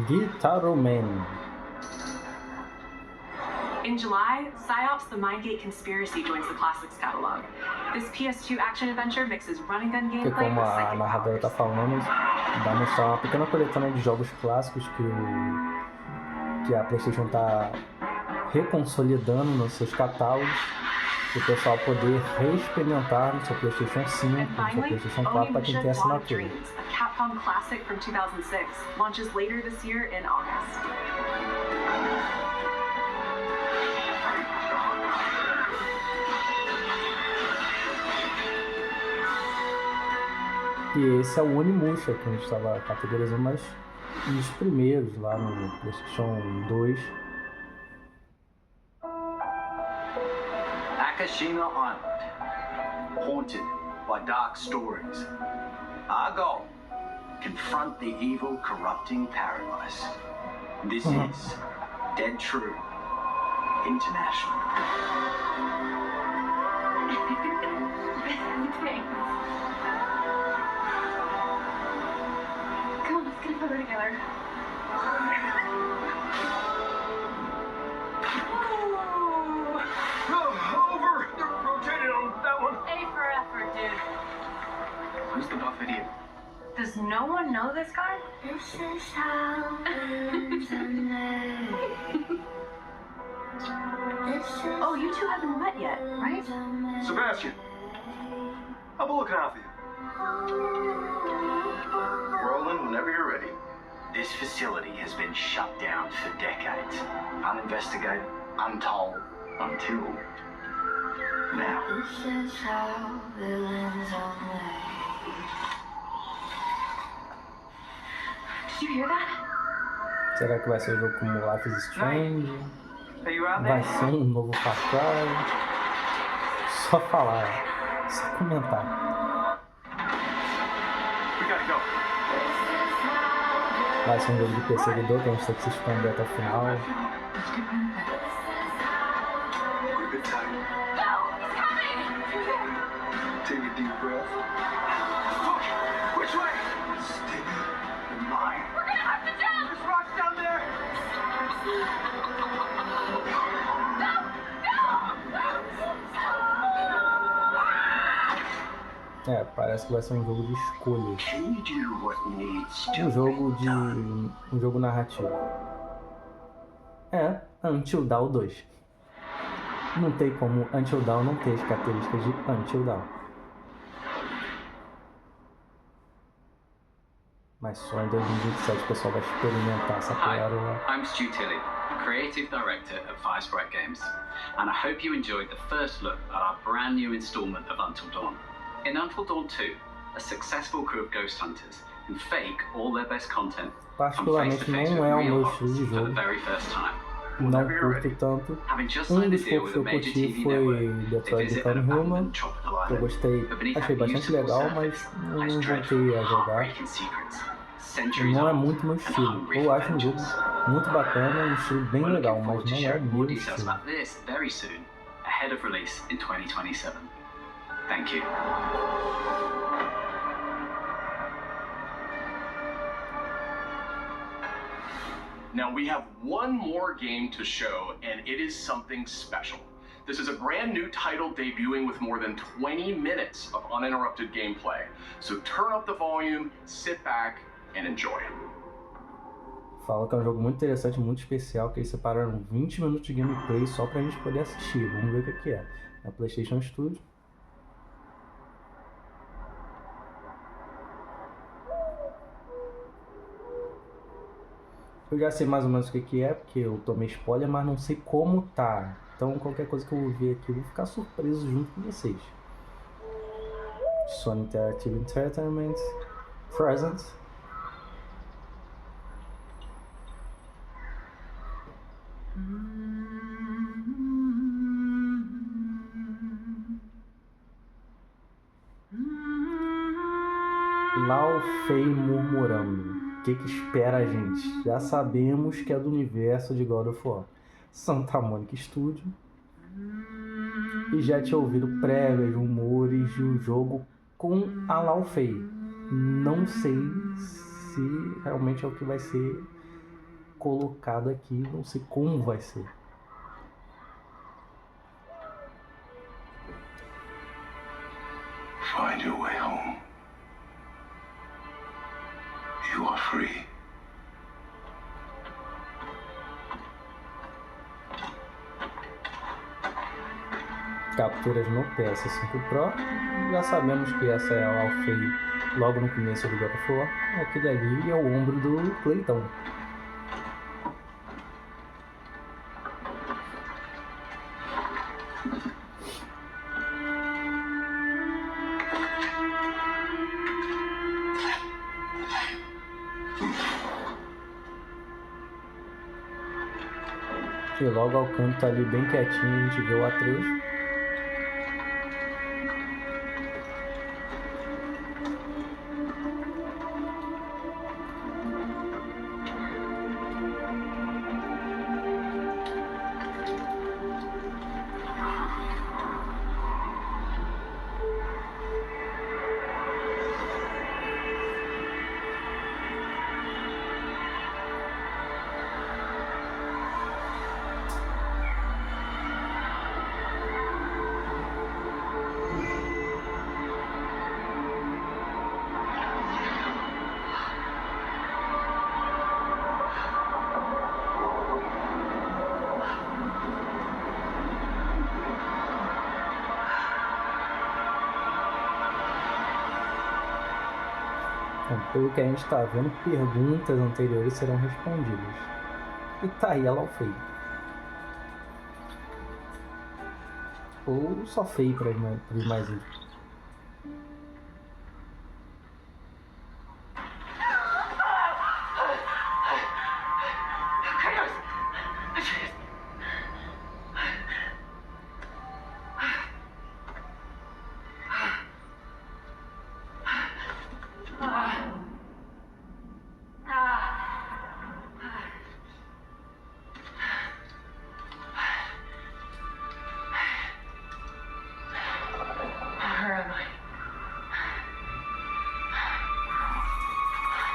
Guitar Man. In July, Psyops The Mindgate Conspiracy joins the Classics catalog. This PS2 action-adventure mixes run-and-gun Porque gameplay como with a psychic narradora powers. tá falando, vai mostrar uma pequena coletânea de jogos clássicos que a PlayStation tá reconsolidando nos seus catálogos, para o pessoal poder reexperimentar no seu PlayStation 5, no seu PlayStation 4, para quem tem assinatura. Dreams, a Capcom classic from 2006, launches later this year in August. E esse é o Onimusha, que a gente estava categorizando, mas os primeiros lá no PlayStation 2. Akashima Island, haunted by dark stories. Our goal, confront the evil, corrupting paradise. This is Dead True International. Thanks. Come on, let's get a photo together. Over! Rotated on that one. A for effort, dude. Who's the buff idiot? Does no one know this guy? This is how Oh, you two haven't met yet, right? Sebastian, I'll be looking out for you. Roland, whenever you're ready. This facility has been shut down for decades. Uninvestigated, untold, until now. This is how villains are made. Did you hear that? Será que vai ser um jogo como Life is Strange? Are you out Vai there? ser um novo Far Cry? Só falar, só comentar. We gotta go. Vai ser um jogo de perseguidor que a gente tem que se esconder até o final. Let's get rid of it. Grip it tight. No, he's coming! Take a deep breath. Fuck! Which way? Steady and mine. We're gonna have to jump! There's rocks down there! É, parece que vai ser um jogo de escolhas. Can you do what needs to Um jogo narrativo. É, Until Dawn 2. Não tem como Until Dawn não ter as características de Until Dawn. Mas só em 2027 o pessoal vai experimentar essa pérola. I'm Stu Tilley, Creative Director at Firesprite Games, and I hope you enjoyed the first look at our brand new installment of Until Dawn. In Until Dawn 2, a successful crew of ghost hunters who fake all their best content come face to Particularmente face não with é o real meu horrors estilo de for the jogo. very first time. Não curto tanto. Dos poucos que eu curti foi Detroit Become Human. Eu gostei, achei bastante legal, mas não voltei a jogar. centuries Não é old muito meu and estilo. hungry Eu for acho um jogo vengeance. muito bacana, um estilo bem We're legal, looking mas forward to não é sharing more meu details estilo. about this very soon, ahead of release in 2027. Thank you. Now we have one more game to show, and it is something special. This is a brand new title debuting with more than 20 minutes of uninterrupted gameplay. So turn up the volume, sit back, and enjoy. Fala que é um jogo muito interessante, muito especial, que eles separaram 20 minutos de gameplay só pra gente poder assistir. Vamos ver o que é. É PlayStation Studio. Eu já sei mais ou menos o que é, porque eu tomei spoiler, mas não sei como tá. Então qualquer coisa que eu vou ver aqui, eu vou ficar surpreso junto com vocês. Sony Interactive Entertainment Present. Lao Fei murmurando. O que espera a gente? Já sabemos que é do universo de God of War. Santa Monica Studio. E já tinha ouvido prévias, rumores de um jogo com a Lao Fei. Não sei se realmente é o que vai ser colocado aqui. Não sei como vai ser. Find your way home. You are free. Capturas no PS5 Pro. Já sabemos que essa é a Lao Fei logo no começo do God of War. Aquele ali é o ombro do Clayton. E logo ao canto ali bem quietinho a gente vê o Atreus. Pelo que a gente está vendo, perguntas anteriores serão respondidas. E tá aí a Lao Fei. Ou só Fei para os mais íntimos.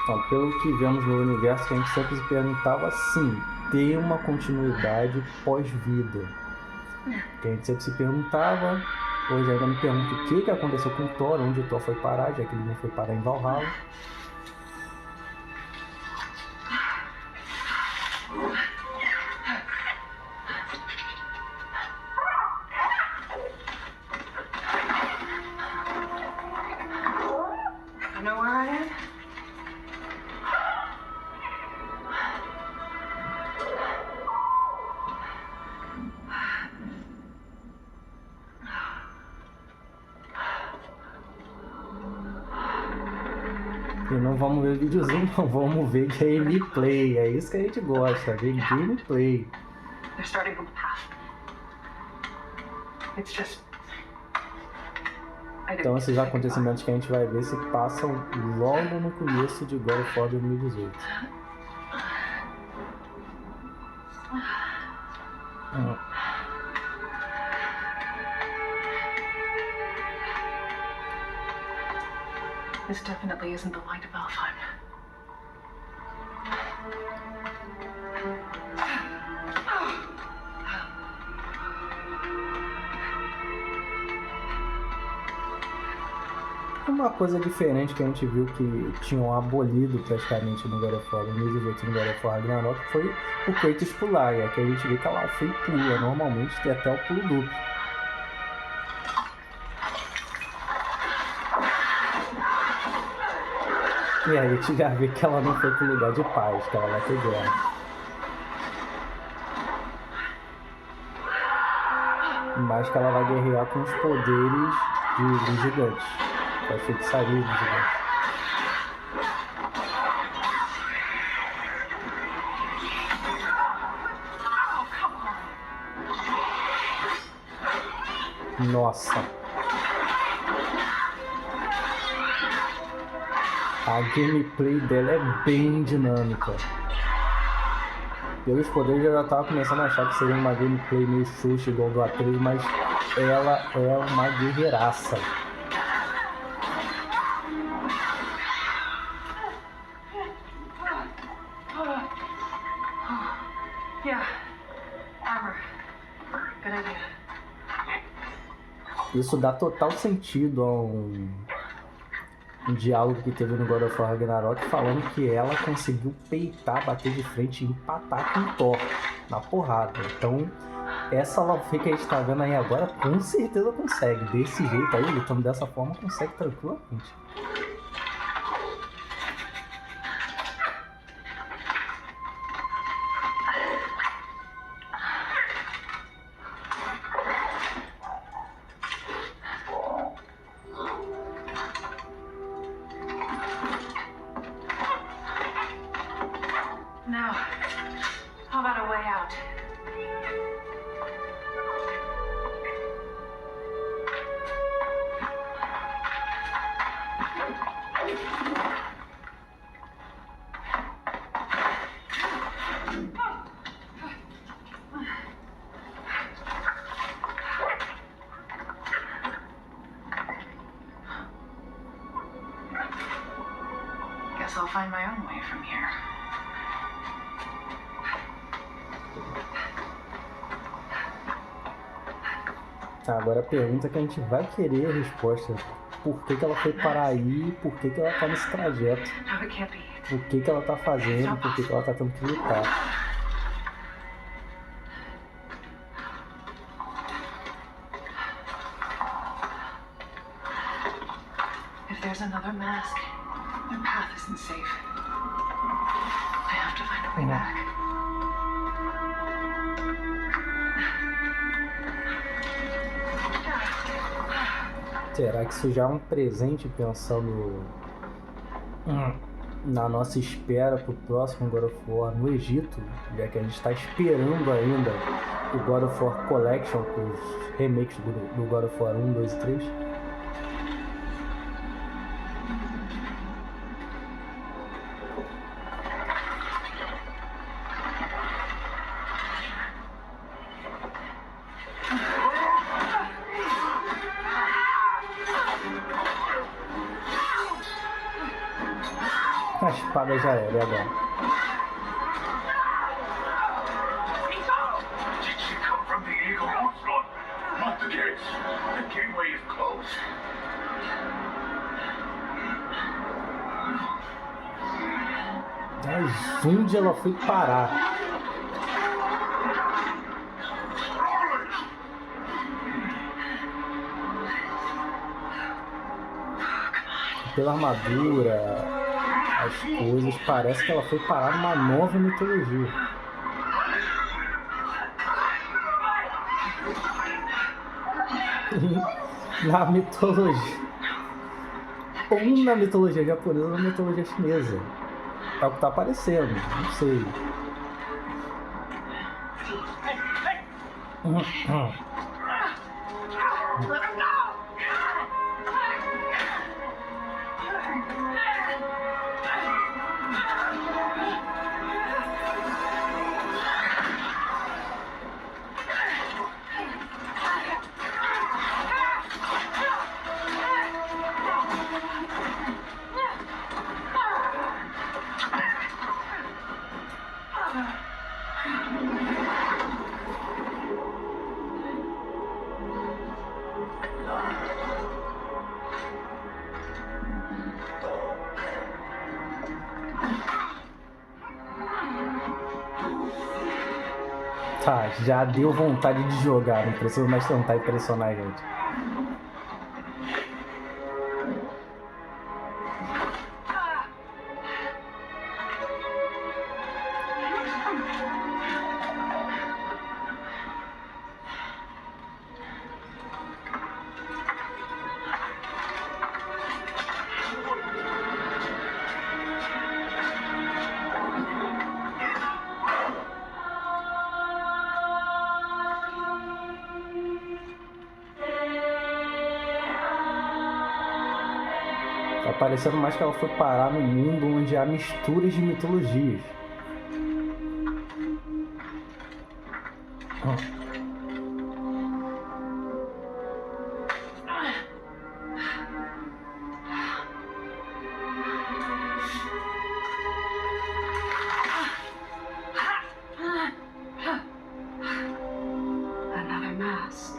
Então, pelo que vemos no universo, que a gente sempre se perguntava, sim, tem uma continuidade pós-vida. Que a gente sempre se perguntava, hoje ainda me pergunto o que aconteceu com o Thor, onde o Thor foi parar, já que ele não foi parar em Valhalla. E não vamos ver videozinho, não vamos ver gameplay. É isso que a gente gosta, ver gameplay. They're starting from the path. It's just Então esses acontecimentos que a gente vai ver se passam logo no começo de God of War 2018. This definitely isn't the light of Alfheim. Uma coisa diferente que a gente viu que tinham abolido praticamente no God of War 2018 no God of War Ragnarok foi o Kratos pular, e aqui a gente vê que ela foi pula, normalmente tem até o pulo duplo. E aí a gente já vê que ela não foi pro lugar de paz, que ela vai ter guerra. Mas que ela vai guerrear com os poderes dos gigantes. Vai feitiçaria dos gigantes. Nossa. A gameplay dela é bem dinâmica. Pelos poderes eu já tava começando a achar que seria uma gameplay meio xuxa igual do A3, mas ela é uma guerreiraça. Isso dá total sentido a um diálogo que teve no God of War Ragnarok falando que ela conseguiu peitar, bater de frente e empatar com o Thor na porrada. Então, essa Laufey que a gente tá vendo aí agora, com certeza consegue. Desse jeito aí, lutando dessa forma, consegue tranquilamente. I'll find my own way from here. Tá, agora a pergunta que a gente vai querer a resposta. Por que ela foi parar aí? Por que ela tá nesse trajeto? O que ela tá fazendo? Por que ela tá tendo que lutar? If there's another mask, their path isn't safe. I have to find a way back. Será que isso já é um presente pensando na nossa espera pro próximo God of War no Egito, já que a gente está esperando ainda o God of War Collection com os remakes do God of War 1, 2 e 3? A espada já era, e agora? Did she come from the Eagle Onslaught? Not the gates. The gateway is closed. Mas onde ela foi parar? Pela armadura, as coisas, parece que ela foi parar numa nova mitologia. Na mitologia, ou na mitologia japonesa ou na mitologia chinesa. É o que tá aparecendo, não sei. Tá, já deu vontade de jogar, não preciso mais tentar impressionar a gente. Tá parecendo mais que ela foi parar num mundo onde há misturas de mitologias. Another mask.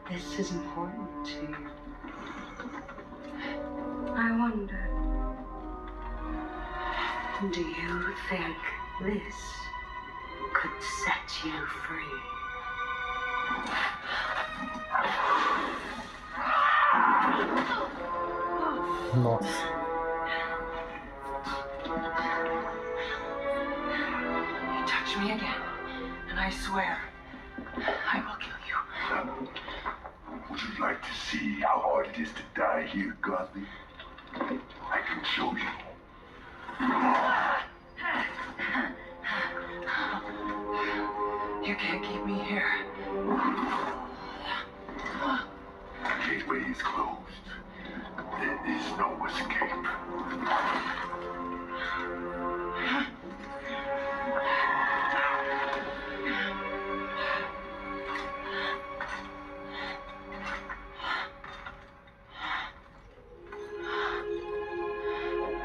This is important to you. I wonder, do you think this could set you free? Nossa. You touch me again, and I swear, I will kill you. Would you like to see how hard it is to die here, Godly? I can show you. You can't keep me here. The gateway is closed. There is no escape.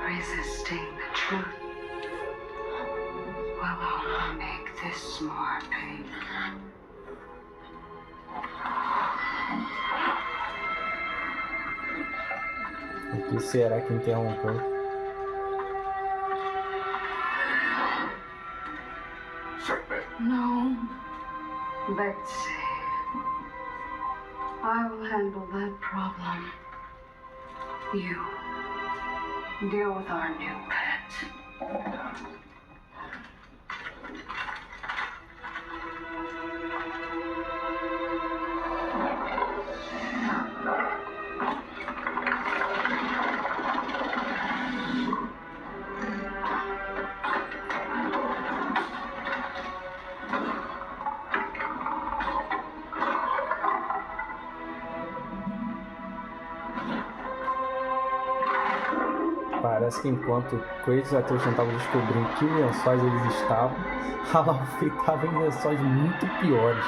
Resisting the truth will only make this more painful. O que será que interrompeu? No, Betsy. I will handle that problem. You deal with our new pet. Parece que enquanto Kratos e Atreus tentavam descobrir em que lençóis eles estavam, a Laufey estava em lençóis muito piores,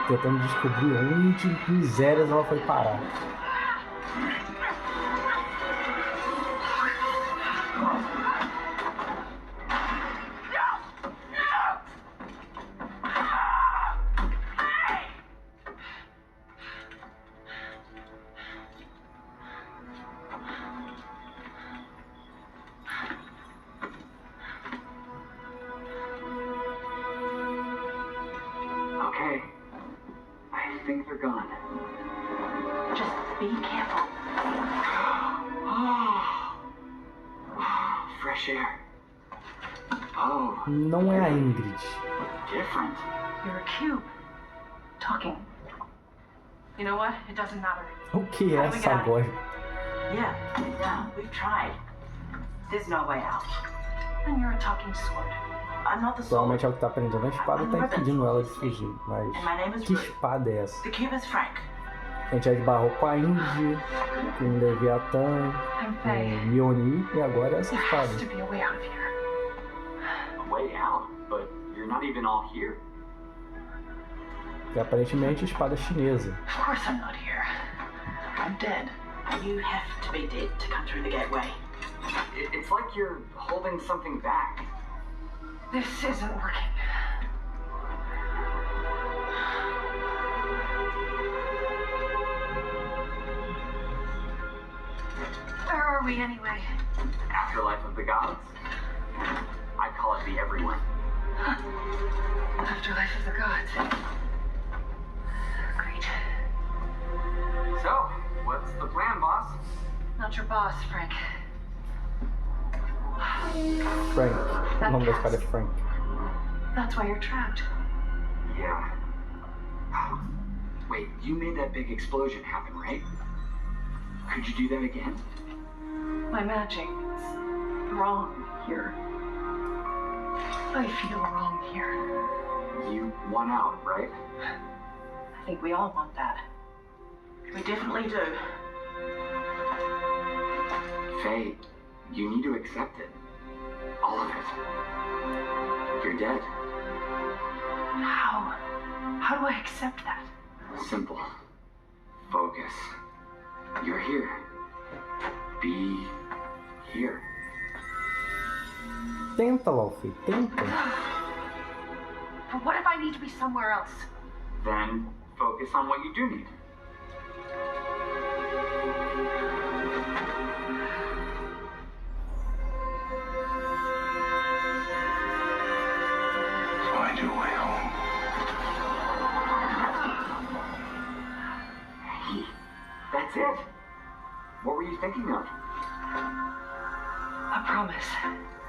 tentando descobrir onde misérias ela foi parar. Okay. I think they're gone. Just be careful. Fresh air. Oh, Não é a Ingrid. different. You're a cube. Talking. You know what? It doesn't matter. O que é essa voz? Yeah, we've tried. There's no way out. And you're a talking sword. I'm not the sword. Provavelmente é o que tá prendendo a espada e tá impedindo ela de fugir. Mas que espada é essa? The cube is Frank. A gente já esbarrou com a Ingrid, com o Leviatã, com o Mjolnir e agora essa espada. To be a way out of here. A way out? But you're not even all here. E aparentemente a espada chinesa. Of course I'm not here. I'm dead. You have to be dead to come through the gateway. It's like you're holding something back. This isn't working. Where are we anyway? Afterlife of the gods? I call it the everyone. Afterlife of the gods. Great. So, what's the plan, boss? Not your boss, Frank. Frank. O nome desse cara é Frank. That's why you're trapped. Yeah. Wait, you made that big explosion happen, right? Could you do that again? My magic is wrong here. I feel wrong here. You won out, right? I think we all want that. We definitely do. Faye, you need to accept it. All of it. You're dead. How? How do I accept that? Simple. Focus. You're here. Be here. Tenta, Luffy, tenta. But what if I need to be somewhere else? Then focus on what you do need. Find your way home. That's it. What were you thinking of? A promise.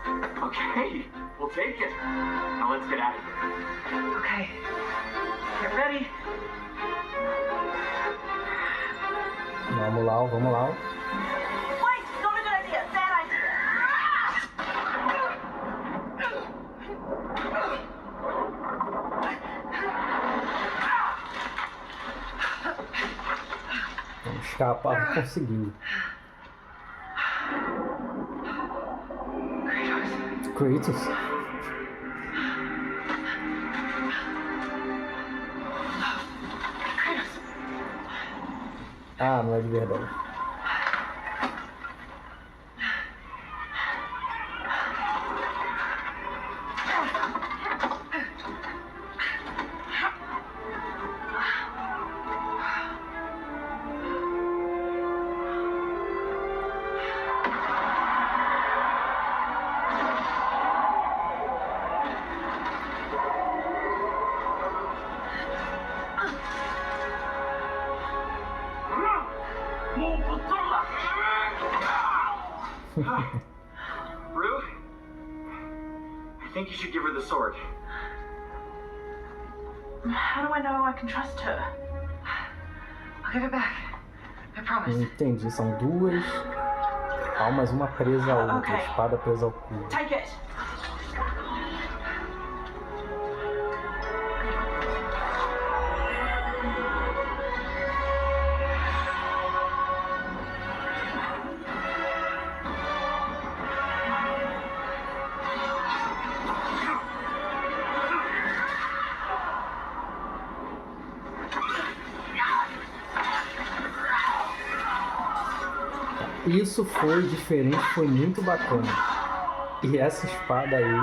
Okay, we'll take it. Now let's get out of here. Okay. Get ready. Vamos lá, vamos lá. Wait, not a good idea. Bad idea. Vamos escapar, conseguiu. Kratos. Ah, não é de verdade. Rue? I think you should give her the sword. How do I know I can trust her? I'll give it back. I promise. Entendi, são duas almas, uma presa à outra, Okay. espada presa ao cu. Take it. Isso foi diferente, foi muito bacana. E essa espada aí,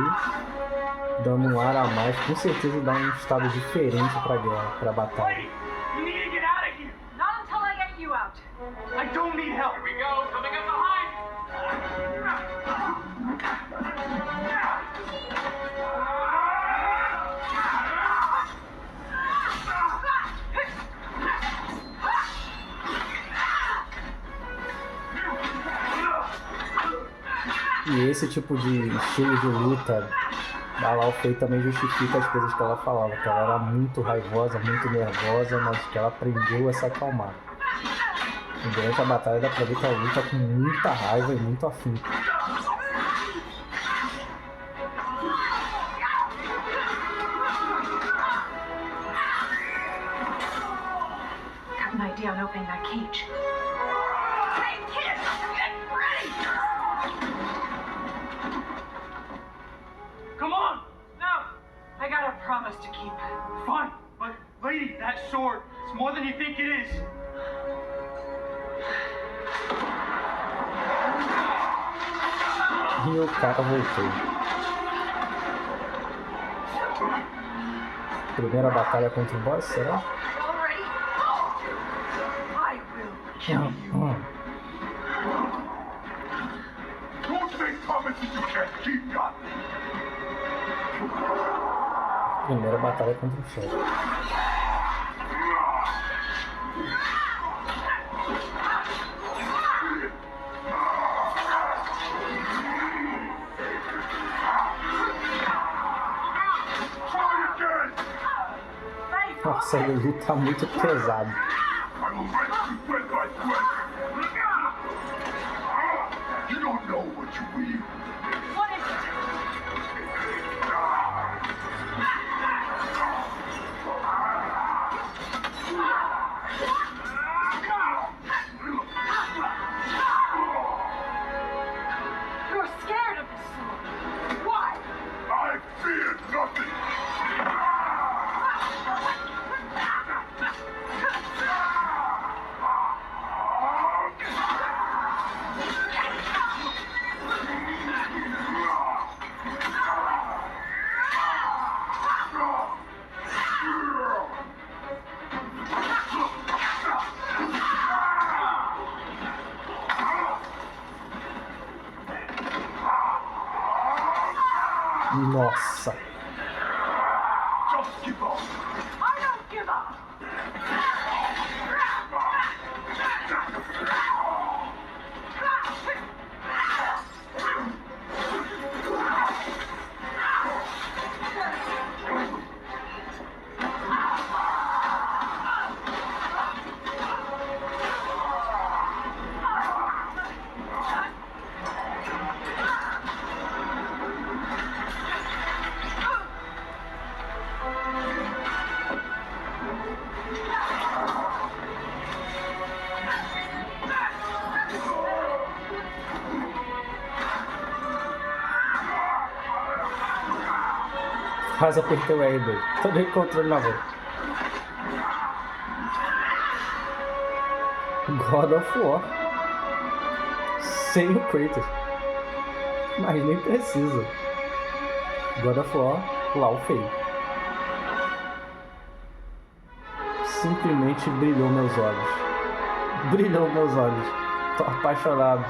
dando um ar a mais, com certeza dá um estado diferente pra guerra, pra batalha. You need to get out of here. Not until I get you out. I don't need help. Here we go, coming up behind! E esse tipo de estilo de luta da Lao Fei também justifica as coisas que ela falava, que ela era muito raivosa, muito nervosa, mas que ela aprendeu a se acalmar. E durante a batalha dá pra ver que ela luta com muita raiva e muito afinco. Got an idea on opening that cage. Hey, kids, get ready. Come on. No, I got a promise to keep. Fine, but lady, that sword, it's more than you think it is. E o cara voltou. Primeira batalha contra o boss, será? Already? I will kill you. Primeira batalha contra o chefe. Nossa, ele luta muito pesado. You don't know what you will. What is it? You're scared of this sword. Why? I fear nothing. Nossa. Just give up. I don't give up. Quase apertei o R2. Tô nem controle na mão. God of War. Sem o Kratos. Mas nem precisa. God of War, lá o feio. Simplesmente brilhou meus olhos. Brilhou meus olhos. Tô apaixonado.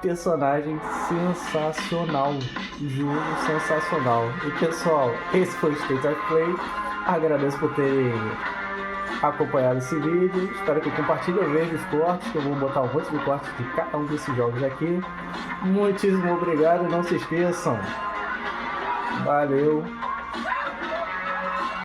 Personagem sensacional. Jogo sensacional. E pessoal, esse foi o State of Play. Agradeço por terem acompanhado esse vídeo. Espero que compartilhem. Eu vejo os cortes, que eu vou botar um monte de cortes de cada um desses jogos aqui. Muitíssimo obrigado e não se esqueçam. Valeu.